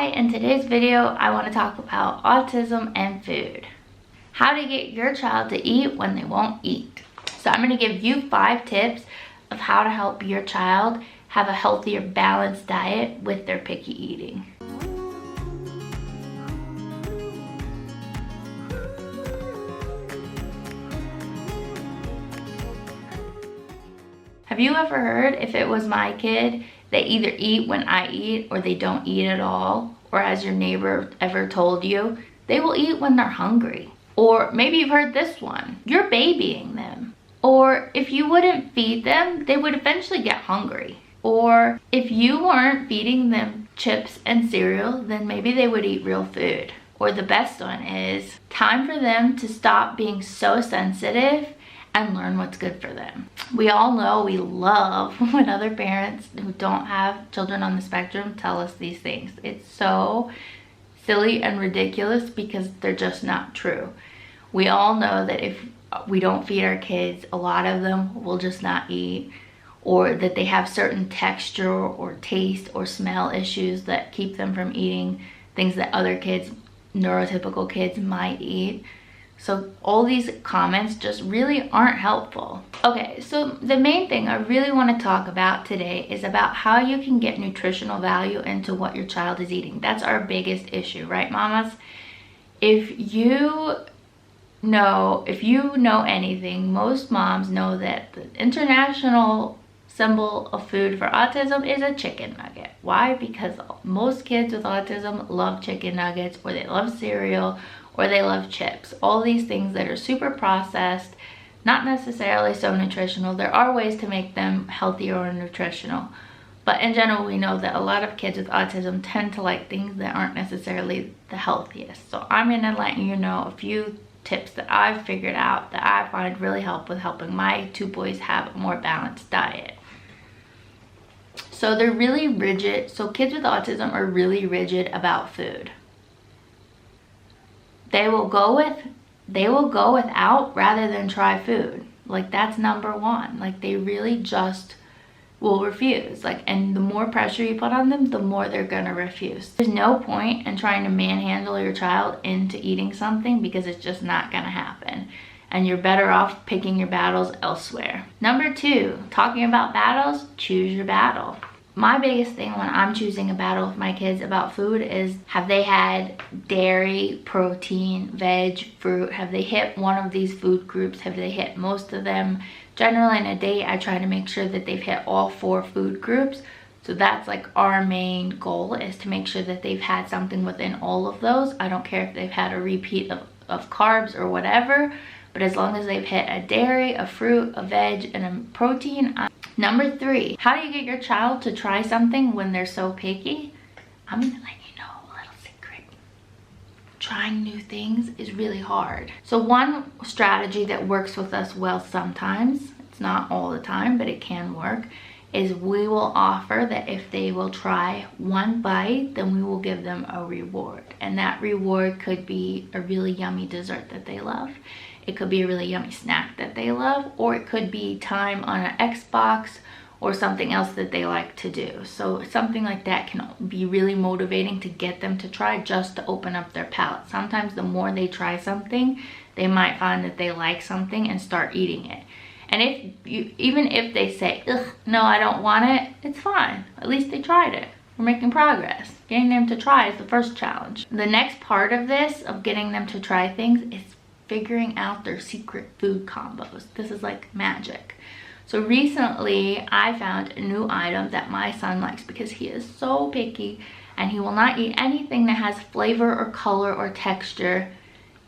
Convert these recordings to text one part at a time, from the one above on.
Hi, in today's video, I want to talk about autism and food. How to get your child to eat when they won't eat. So I'm going to give you 5 tips of how to help your child have a healthier, balanced diet with their picky eating. Have you ever heard, if it was my kid, they either eat when I eat or they don't eat at all? Or as your neighbor ever told you, they will eat when they're hungry. Or maybe you've heard this one, you're babying them. Or if you wouldn't feed them, they would eventually get hungry. Or if you weren't feeding them chips and cereal, then maybe they would eat real food. Or the best one is, time for them to stop being so sensitive and learn what's good for them. We all know we love when other parents who don't have children on the spectrum tell us these things. It's so silly and ridiculous because they're just not true. We all know that if we don't feed our kids, a lot of them will just not eat, or that they have certain texture or taste or smell issues that keep them from eating things that other kids, neurotypical kids, might eat. So all these comments just really aren't helpful. Okay, so the main thing I really want to talk about today is about how you can get nutritional value into what your child is eating. That's our biggest issue, right, mamas? If you know anything, most moms know that the international symbol of food for autism is a chicken nugget. Why? Because most kids with autism love chicken nuggets, or they love cereal, or they love chips. All these things that are super processed, not necessarily so nutritional. There are ways to make them healthier or nutritional, but in general we know that a lot of kids with autism tend to like things that aren't necessarily the healthiest. So I'm gonna let you know a few tips that I've figured out that I find really help with helping my 2 boys have a more balanced diet. So they're really rigid. So kids with autism are really rigid about food. They will go without rather than try food. Like, that's number 1. Like, they really just will refuse. Like, and the more pressure you put on them, the more they're gonna refuse. There's no point in trying to manhandle your child into eating something, because it's just not gonna happen. And you're better off picking your battles elsewhere. Number 2, talking about battles, choose your battle. My biggest thing when I'm choosing a battle with my kids about food is, have they had dairy, protein, veg, fruit? Have they hit one of these food groups? Have they hit most of them? Generally in a day, I try to make sure that they've hit all 4 food groups. So that's like our main goal, is to make sure that they've had something within all of those. I don't care if they've had a repeat of carbs or whatever, but as long as they've hit a dairy, a fruit, a veg, and a protein. Number 3, how do you get your child to try something when they're so picky? I'm gonna let you know a little secret. Trying new things is really hard. So one strategy that works with us well sometimes, it's not all the time, but it can work, is we will offer that if they will try 1 bite, then we will give them a reward. And that reward could be a really yummy dessert that they love. It could be a really yummy snack that they love, or it could be time on an Xbox or something else that they like to do. So something like that can be really motivating to get them to try, just to open up their palate. Sometimes the more they try something, they might find that they like something and start eating it. And even if they say, ugh, no, I don't want it, it's fine. At least they tried it. We're making progress. Getting them to try is the first challenge. The next part of this, of getting them to try things, is figuring out their secret food combos. This is like magic. So recently I found a new item that my son likes, because he is so picky and he will not eat anything that has flavor or color or texture.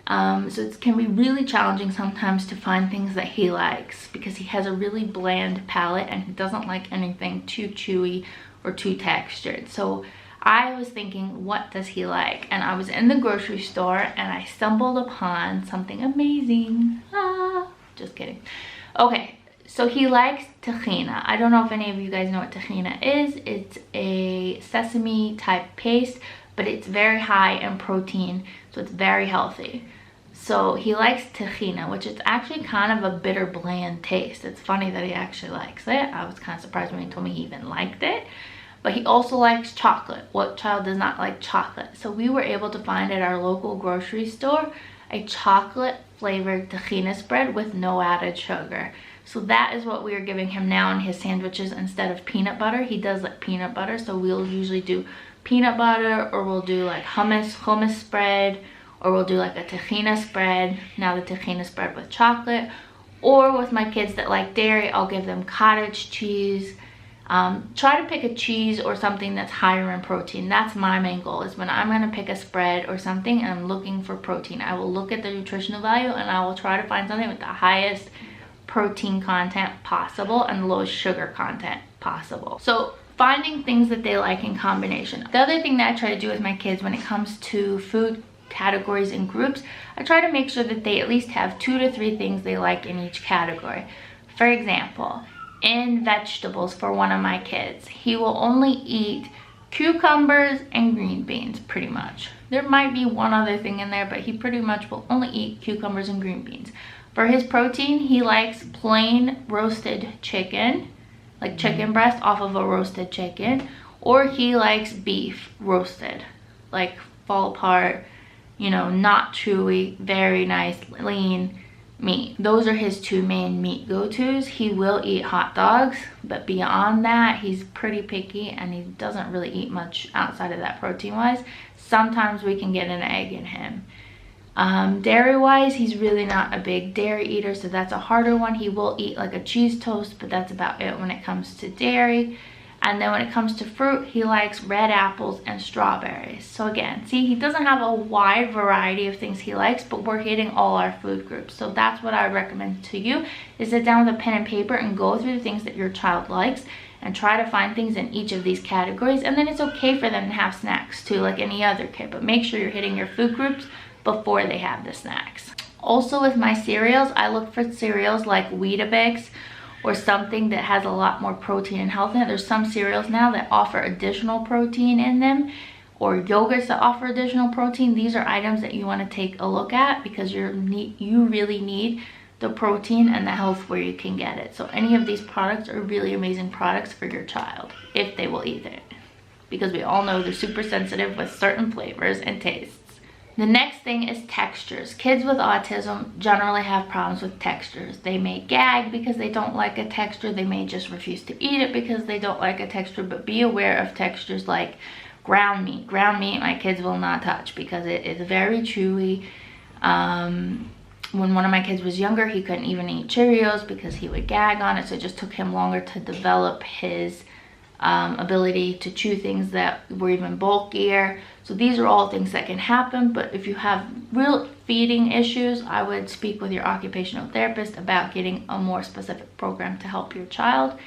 So it can be really challenging sometimes to find things that he likes, because he has a really bland palate and he doesn't like anything too chewy or too textured. So I was thinking, what does he like? And I was in the grocery store and I stumbled upon something amazing. Just kidding. Okay, so he likes tahina. I don't know if any of you guys know what tahina is. It's a sesame type paste, but it's very high in protein, so it's very healthy. So he likes tahina, which is actually kind of a bitter, bland taste. It's funny that he actually likes it. I was kind of surprised when he told me he even liked it. but he also likes chocolate. What child does not like chocolate? So we were able to find at our local grocery store a chocolate flavored tahina spread with no added sugar. So that is what we are giving him now in his sandwiches instead of peanut butter. He does like peanut butter, so we'll usually do peanut butter, or we'll do like hummus spread, or we'll do like a tahina spread. Now the tahina spread with chocolate. Or with my kids that like dairy, I'll give them cottage cheese. Try to pick a cheese or something that's higher in protein. That's my main goal, is when I'm going to pick a spread or something and I'm looking for protein, I will look at the nutritional value and I will try to find something with the highest protein content possible and the lowest sugar content possible. So finding things that they like in combination. The other thing that I try to do with my kids when it comes to food categories and groups, I try to make sure that they at least have 2 to 3 things they like in each category. For example, in vegetables for one of my kids, he will only eat cucumbers and green beans pretty much. There might be one other thing in there, but he pretty much will only eat cucumbers and green beans. For his protein, he likes plain roasted chicken, like chicken breast off of a roasted chicken, or he likes beef roasted, like fall apart, you know, not chewy, very nice, lean meat. Those are his 2 main meat go-tos. He will eat hot dogs, but beyond that, he's pretty picky and he doesn't really eat much outside of that protein-wise. Sometimes we can get an egg in him. Dairy-wise, he's really not a big dairy eater, so that's a harder one. He will eat like a cheese toast, but that's about it when it comes to dairy. And then when it comes to fruit, he likes red apples and strawberries. So again, see, he doesn't have a wide variety of things he likes, but we're hitting all our food groups. So that's what I would recommend to you, is sit down with a pen and paper and go through the things that your child likes and try to find things in each of these categories. And then it's okay for them to have snacks too, like any other kid, but make sure you're hitting your food groups before they have the snacks. Also with my cereals, I look for cereals like Weetabix, or something that has a lot more protein and health in it. There's some cereals now that offer additional protein in them, or yogurts that offer additional protein. These are items that you want to take a look at because you really need the protein and the health where you can get it. So any of these products are really amazing products for your child if they will eat it, because we all know they're super sensitive with certain flavors and tastes. The next thing is textures. Kids with autism generally have problems with textures. They may gag because they don't like a texture. They may just refuse to eat it because they don't like a texture, but be aware of textures like ground meat. Ground meat, my kids will not touch because it is very chewy. When one of my kids was younger, he couldn't even eat Cheerios because he would gag on it, so it just took him longer to develop his ability to chew things that were even bulkier. So these are all things that can happen, but if you have real feeding issues, I would speak with your occupational therapist about getting a more specific program to help your child.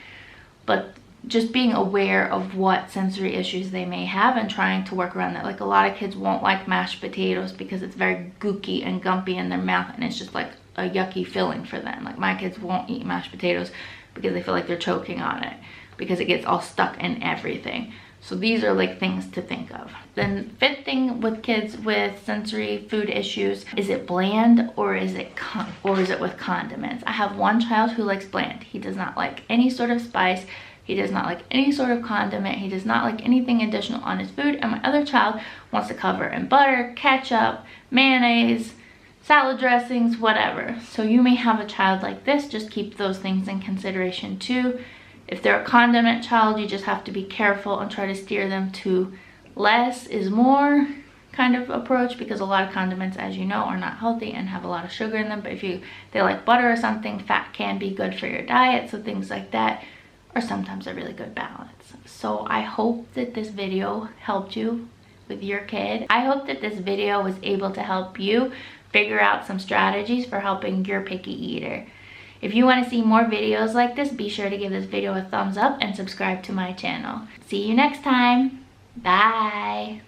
But just being aware of what sensory issues they may have and trying to work around that. Like a lot of kids won't like mashed potatoes because it's very gooky and gumpy in their mouth and it's just like a yucky filling for them. Like my kids won't eat mashed potatoes because they feel like they're choking on it, because it gets all stuck in everything. So these are like things to think of. Then 5th thing with kids with sensory food issues, is it bland or is it with condiments? I have one child who likes bland. He does not like any sort of spice. He does not like any sort of condiment. He does not like anything additional on his food. And my other child wants to cover in butter, ketchup, mayonnaise, salad dressings, whatever. So you may have a child like this. Just keep those things in consideration too. If they're a condiment child, you just have to be careful and try to steer them to less is more kind of approach, because a lot of condiments, as you know, are not healthy and have a lot of sugar in them. But if they like butter or something, fat can be good for your diet. So things like that are sometimes a really good balance. So I hope that this video helped you with your kid. I hope that this video was able to help you figure out some strategies for helping your picky eater. If you want to see more videos like this, be sure to give this video a thumbs up and subscribe to my channel. See you next time. Bye.